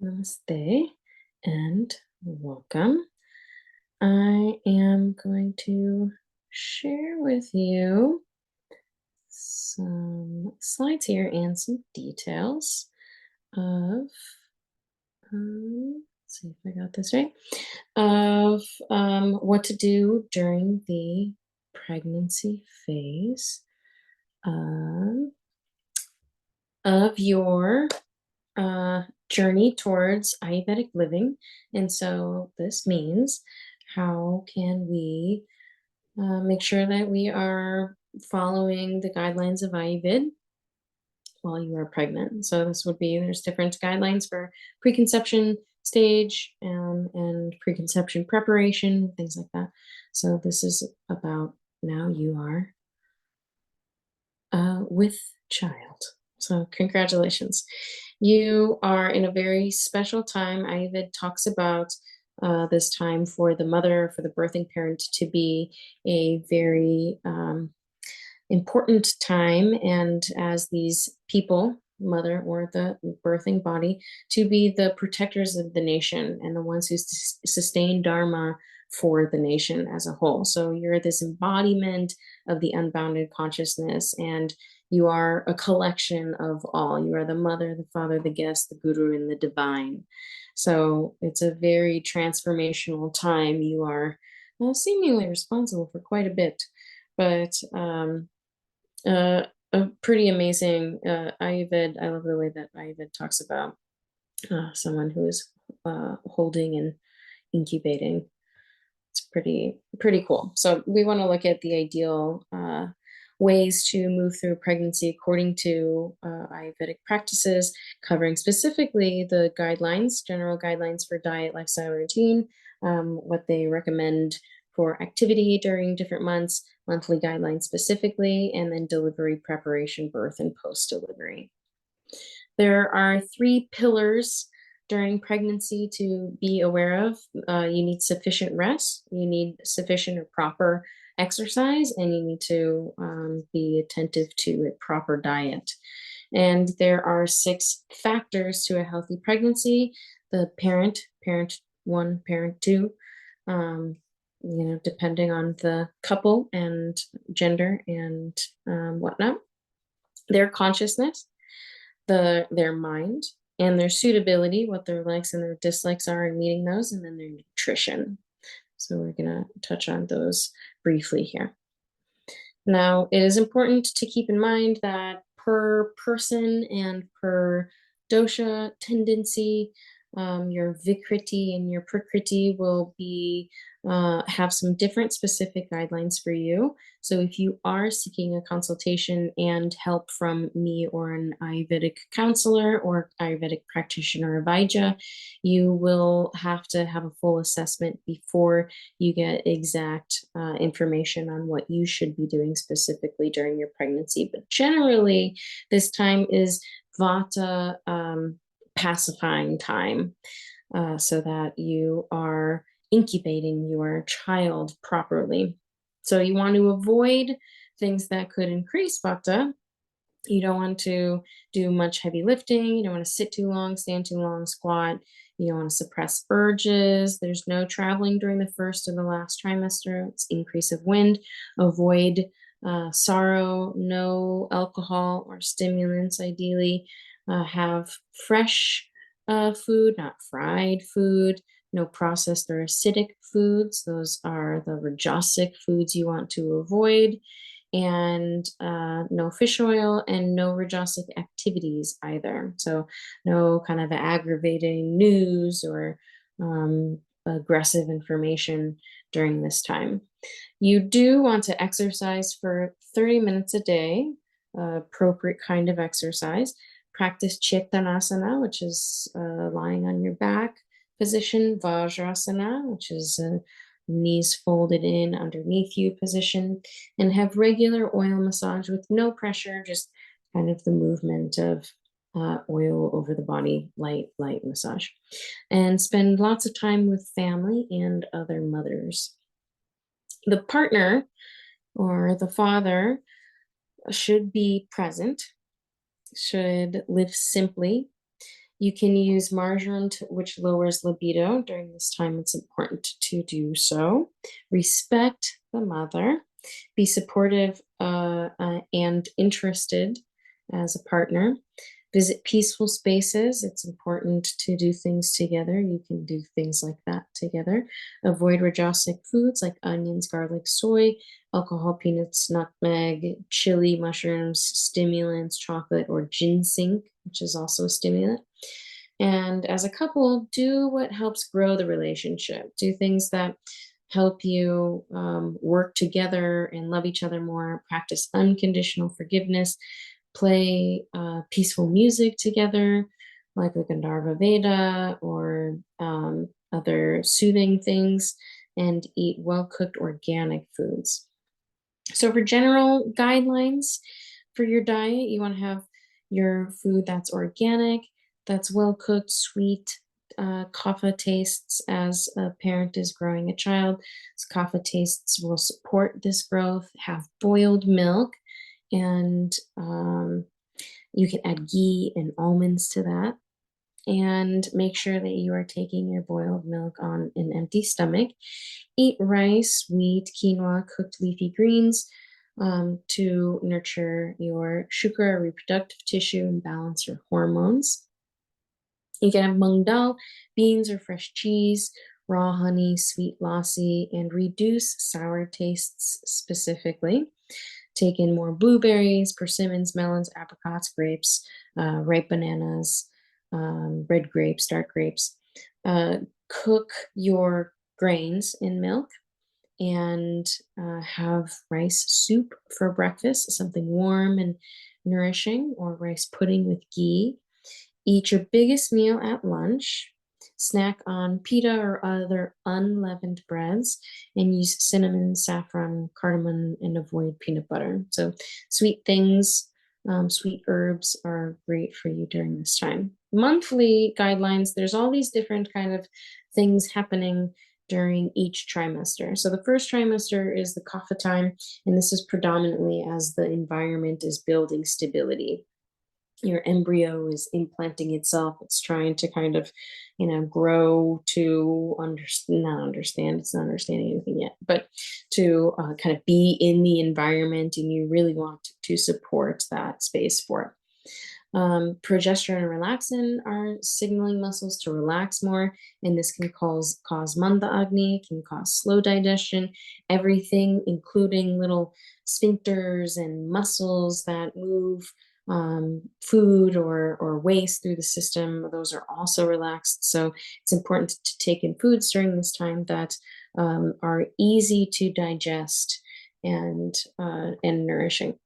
Namaste and welcome. I am going to share with you some slides here and some details of, let's see if I got this right, of what to do during the pregnancy phase um, of your journey towards Ayurvedic living. And so this means how can we make sure that we are following the guidelines of Ayurveda while you are pregnant. So this would be there's different guidelines for preconception stage and preconception preparation, things like that. So this is about now you are with child. So congratulations. You are in a very special time. Ayurveda talks about this time for the mother, for the birthing parent to be a very important time. And as these people, mother or the birthing body, to be the protectors of the nation and the ones who sustain Dharma for the nation as a whole. So you're this embodiment of the unbounded consciousness, and you are a collection of all. You are the mother, the father, the guest, the guru, and the divine. So it's a very transformational time. You are seemingly responsible for quite a bit, but a pretty amazing Ayurveda. I love the way that Ayurveda talks about someone who is holding and incubating. It's pretty cool. So we want to look at the ideal ways to move through pregnancy according to Ayurvedic practices, covering specifically the guidelines, general guidelines for diet, lifestyle, routine, what they recommend for activity during different months, monthly guidelines specifically, and then delivery preparation, birth, and post delivery. There are three pillars during pregnancy to be aware of. You need sufficient rest, you need sufficient or proper exercise, and you need to be attentive to a proper diet. And there are 6 factors to a healthy pregnancy: the parent, parent one, parent two, depending on the couple and gender and whatnot, their consciousness, their mind, and their suitability, what their likes and their dislikes are in meeting those, and then their nutrition. So we're going to touch on those briefly here. Now, it is important to keep in mind that per person and per dosha tendency, your vikriti and your prakriti will be have some different specific guidelines for you. So if you are seeking a consultation and help from me or an Ayurvedic counselor or Ayurvedic practitioner or Vaidya, you will have to have a full assessment before you get exact information on what you should be doing specifically during your pregnancy. But generally, this time is Vata pacifying time, so that you are incubating your child properly. So you want to avoid things that could increase Vata. You don't want to do much heavy lifting. You don't want to sit too long, stand too long, squat. You don't want to suppress urges. There's no traveling during the first or the last trimester. It's increase of wind. Avoid sorrow, no alcohol or stimulants, ideally. Have fresh food, not fried food. No processed or acidic foods. Those are the rajasic foods you want to avoid. And no fish oil and no rajasic activities either. So no kind of aggravating news or aggressive information during this time. You do want to exercise for 30 minutes a day, appropriate kind of exercise. Practice Chittanasana, which is lying on your back position, Vajrasana, which is knees folded in underneath you position, and have regular oil massage with no pressure, just kind of the movement of oil over the body, light massage. And spend lots of time with family and other mothers. The partner or the father should be present, should live simply, You can use marjoram, which lowers libido. During this time, it's important to do so. Respect the mother. Be supportive and interested as a partner. Visit peaceful spaces. It's important to do things together. You can do things like that together. Avoid rajasic foods like onions, garlic, soy, alcohol, peanuts, nutmeg, chili, mushrooms, stimulants, chocolate, or ginseng, which is also a stimulant. And as a couple, do what helps grow the relationship. Do things that help you work together and love each other more. Practice unconditional forgiveness. Play peaceful music together, like the Gandharva Veda or other soothing things, and eat well cooked organic foods. So, for general guidelines for your diet, you want to have your food that's organic, that's well cooked, sweet. Kapha tastes as a parent is growing a child. So kapha tastes will support this growth. Have boiled milk, and you can add ghee and almonds to that. And make sure that you are taking your boiled milk on an empty stomach. Eat rice, wheat, quinoa, cooked leafy greens to nurture your shukra, reproductive tissue, and balance your hormones. You can have mung dal, beans or fresh cheese, raw honey, sweet lassi, and reduce sour tastes specifically. Take in more blueberries, persimmons, melons, apricots, grapes, ripe bananas, red grapes, dark grapes. Cook your grains in milk and have rice soup for breakfast, something warm and nourishing, or rice pudding with ghee. Eat your biggest meal at lunch. Snack on pita or other unleavened breads, and use cinnamon, saffron, cardamom, and avoid peanut butter. So, sweet things, sweet herbs are great for you during this time. Monthly guidelines, there's all these different kind of things happening during each trimester. So, the first trimester is the kapha time, and this is predominantly as the environment is building stability. Your embryo is implanting itself. It's trying to kind of, grow to not understand. It's not understanding anything yet, but to kind of be in the environment, and you really want to support that space for it. Progesterone and relaxin are signaling muscles to relax more, and this can cause manda agni, can cause slow digestion. Everything, including little sphincters and muscles that move food or waste through the system, those are also relaxed. So it's important to take in foods during this time that are easy to digest and nourishing.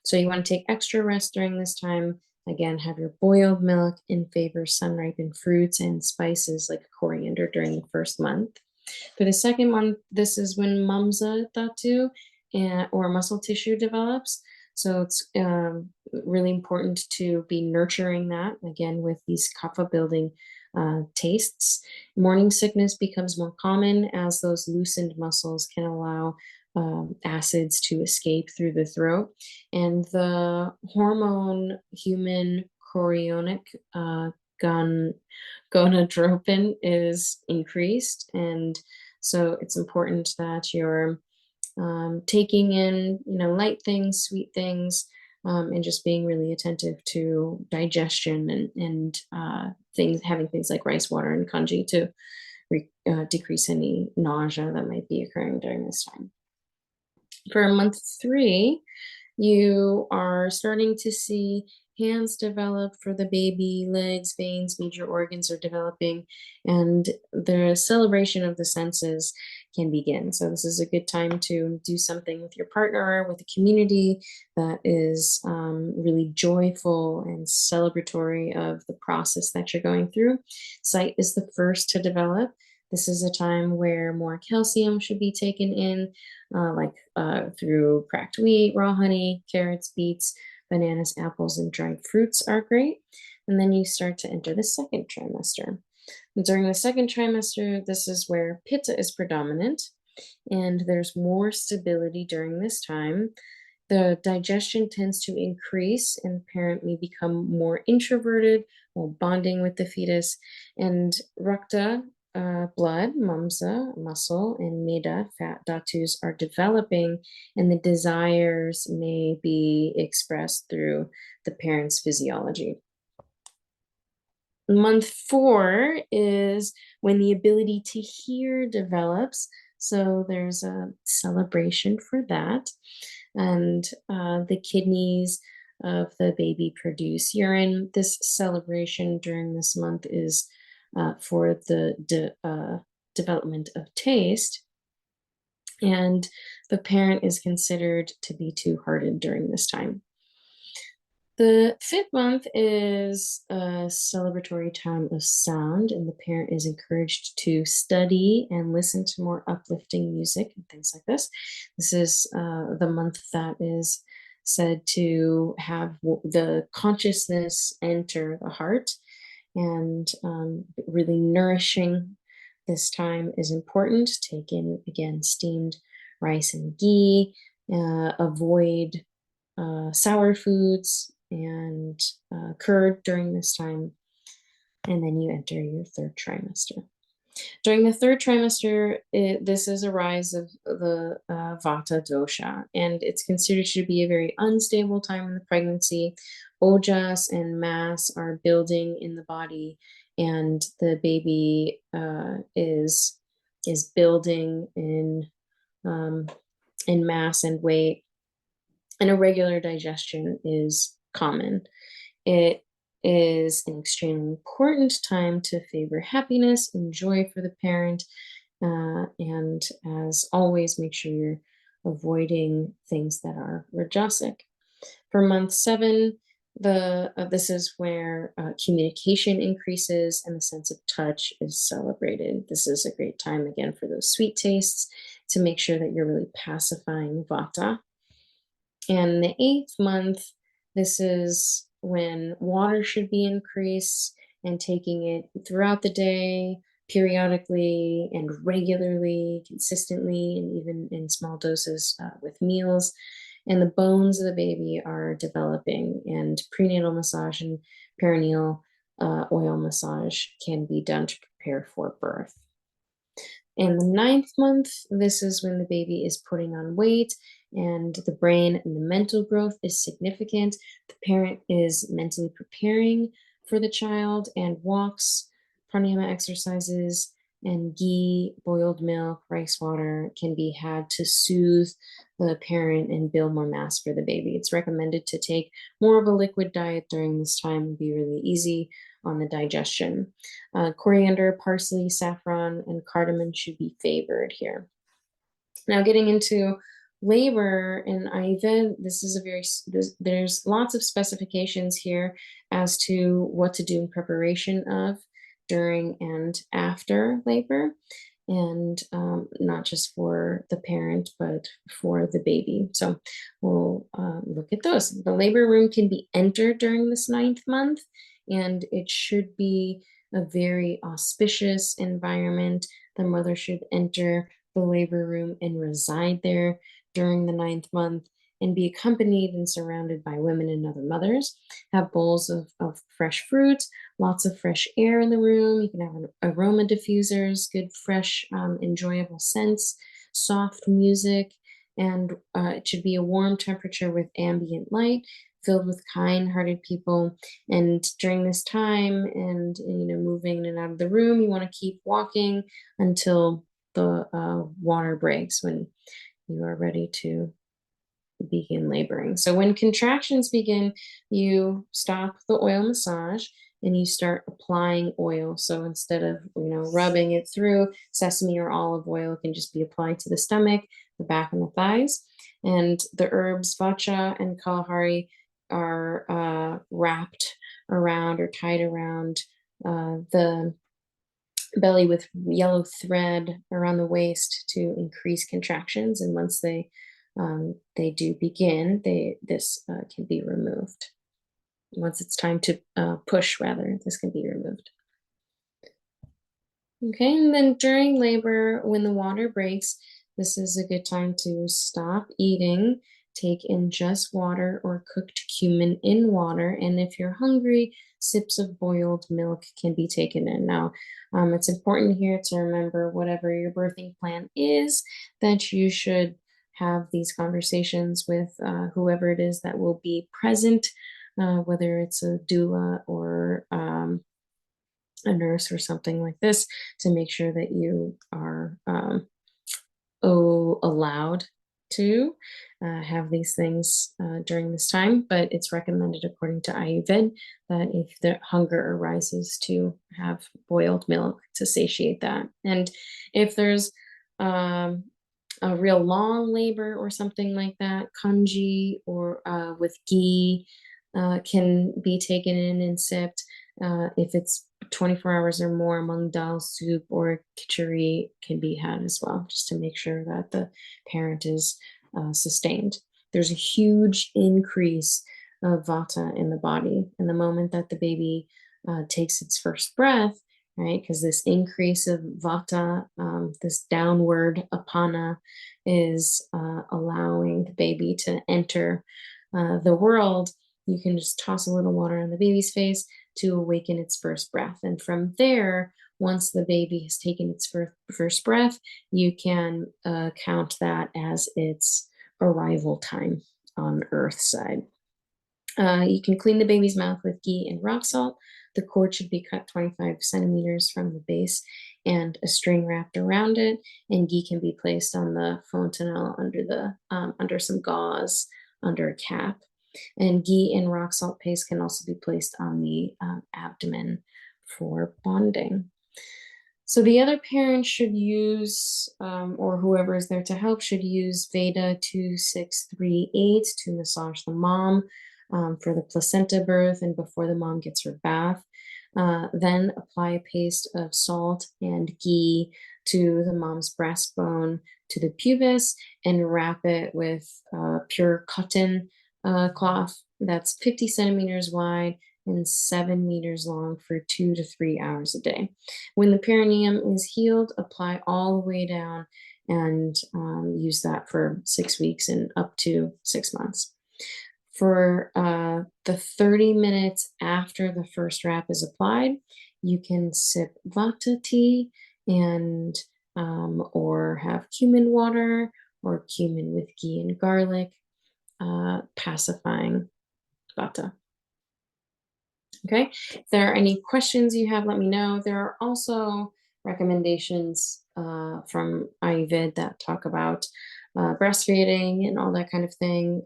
So you want to take extra rest during this time. Again, have your boiled milk and favor sun-ripened fruits and spices like coriander during the first month. For the second month, this is when mamsa dhatu or muscle tissue develops. So it's really important to be nurturing that, again, with these kapha building tastes. Morning sickness becomes more common as those loosened muscles can allow acids to escape through the throat. And the hormone human chorionic gonadotropin is increased. And so it's important that you're taking in, light things, sweet things, and just being really attentive to digestion and things, having things like rice water and kanji to decrease any nausea that might be occurring during this time. For month 3, you are starting to see hands develop for the baby, legs, veins, major organs are developing, and the celebration of the senses can begin. So this is a good time to do something with your partner, with the community that is really joyful and celebratory of the process that you're going through. Sight is the first to develop. This is a time where more calcium should be taken in, through cracked wheat, raw honey, carrots, beets, bananas, apples, and dried fruits are great. And then you start to enter the second trimester. And during the second trimester, this is where pitta is predominant, and there's more stability during this time. The digestion tends to increase, and the parent may become more introverted while bonding with the fetus. And rakta, blood, mamsa, muscle, and meda, fat dhatus, are developing, and the desires may be expressed through the parent's physiology. Month 4 is when the ability to hear develops. So there's a celebration for that. And the kidneys of the baby produce urine. This celebration during this month is for the development of taste. And the parent is considered to be two-hearted during this time. The 5th month is a celebratory time of sound, and the parent is encouraged to study and listen to more uplifting music and things like this. This is the month that is said to have the consciousness enter the heart, and really nourishing this time is important. Take in, again, steamed rice and ghee, avoid sour foods and curd during this time, and then you enter your 3rd trimester. During the 3rd trimester, this is a rise of the vata dosha, and it's considered to be a very unstable time in the pregnancy. Ojas and mass are building in the body, and the baby is building in mass and weight, and irregular digestion is common. It is an extremely important time to favor happiness and joy for the parent. And as always, make sure you're avoiding things that are rajasic. For month 7, this is where communication increases and the sense of touch is celebrated. This is a great time, again, for those sweet tastes, to make sure that you're really pacifying vata. And the 8th month, this is when water should be increased, and taking it throughout the day, periodically and regularly, consistently, and even in small doses with meals. And the bones of the baby are developing, and prenatal massage and perineal oil massage can be done to prepare for birth. In the 9th month, this is when the baby is putting on weight, and the brain and the mental growth is significant. The parent is mentally preparing for the child, and walks, pranayama exercises, and ghee, boiled milk, rice water can be had to soothe the parent and build more mass for the baby. It's recommended to take more of a liquid diet during this time and be really easy on the digestion. Coriander, parsley, saffron, and cardamom should be favored here. Now, getting into labor in Ayurveda, this is there's lots of specifications here as to what to do in preparation of, during, and after labor, and not just for the parent, but for the baby. So we'll look at those. The labor room can be entered during this 9th month, and it should be a very auspicious environment. The mother should enter the labor room and reside there during the 9th month, and be accompanied and surrounded by women and other mothers. Have bowls of fresh fruit, lots of fresh air in the room. You can have aroma diffusers, good, fresh, enjoyable scents, soft music, and it should be a warm temperature with ambient light, filled with kind-hearted people. And during this time, and moving in and out of the room, you want to keep walking until the water breaks, when you are ready to begin laboring. So when contractions begin, you stop the oil massage and you start applying oil. So instead of rubbing it through, sesame or olive oil can just be applied to the stomach, the back, and the thighs. And the herbs vacha and kalahari are wrapped around or tied around the belly with yellow thread around the waist to increase contractions. And once they do begin, this can be removed. Once it's time to push, rather, this can be removed. Okay, and then during labor, when the water breaks, this is a good time to stop eating, take in just water or cooked cumin in water. And if you're hungry, sips of boiled milk can be taken in. Now, it's important here to remember whatever your birthing plan is, that you should have these conversations with whoever it is that will be present, whether it's a doula or a nurse or something like this, to make sure that you are allowed to have these things during this time. But it's recommended according to Ayurveda that if the hunger arises, to have boiled milk to satiate that. And if there's um, a real long labor or something like that, kanji or with ghee can be taken in and sipped. If it's 24 hours or more, mung dal soup or khichdi can be had as well, just to make sure that the parent is sustained. There's a huge increase of vata in the body. And the moment that the baby takes its first breath, right, because this increase of vata, this downward apana, is allowing the baby to enter the world. You can just toss a little water on the baby's face to awaken its first breath. And from there, once the baby has taken its first breath, you can count that as its arrival time on Earth side. You can clean the baby's mouth with ghee and rock salt. The cord should be cut 25 centimeters from the base and a string wrapped around it. And ghee can be placed on the fontanelle under some gauze, under a cap. And ghee and rock salt paste can also be placed on the abdomen for bonding. So the other parent should use, or whoever is there to help, should use Veda 2638 to massage the mom for the placenta birth and before the mom gets her bath. Then apply a paste of salt and ghee to the mom's breastbone, to the pubis, and wrap it with pure cotton cloth that's 50 centimeters wide and 7 meters long for 2 to 3 hours a day. When the perineum is healed, apply all the way down and use that for 6 weeks and up to 6 months. For the 30 minutes after the first wrap is applied, you can sip vata tea and or have cumin water or cumin with ghee and garlic, pacifying vata. Okay, if there are any questions you have, let me know. There are also recommendations from Ayurveda that talk about breastfeeding and all that kind of thing,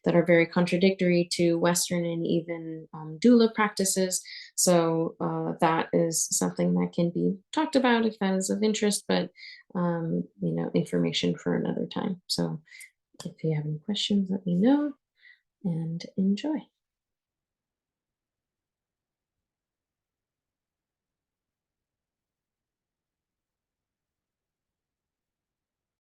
that are very contradictory to Western and even doula practices. So that is something that can be talked about if that is of interest, but information for another time. So if you have any questions, let me know and enjoy.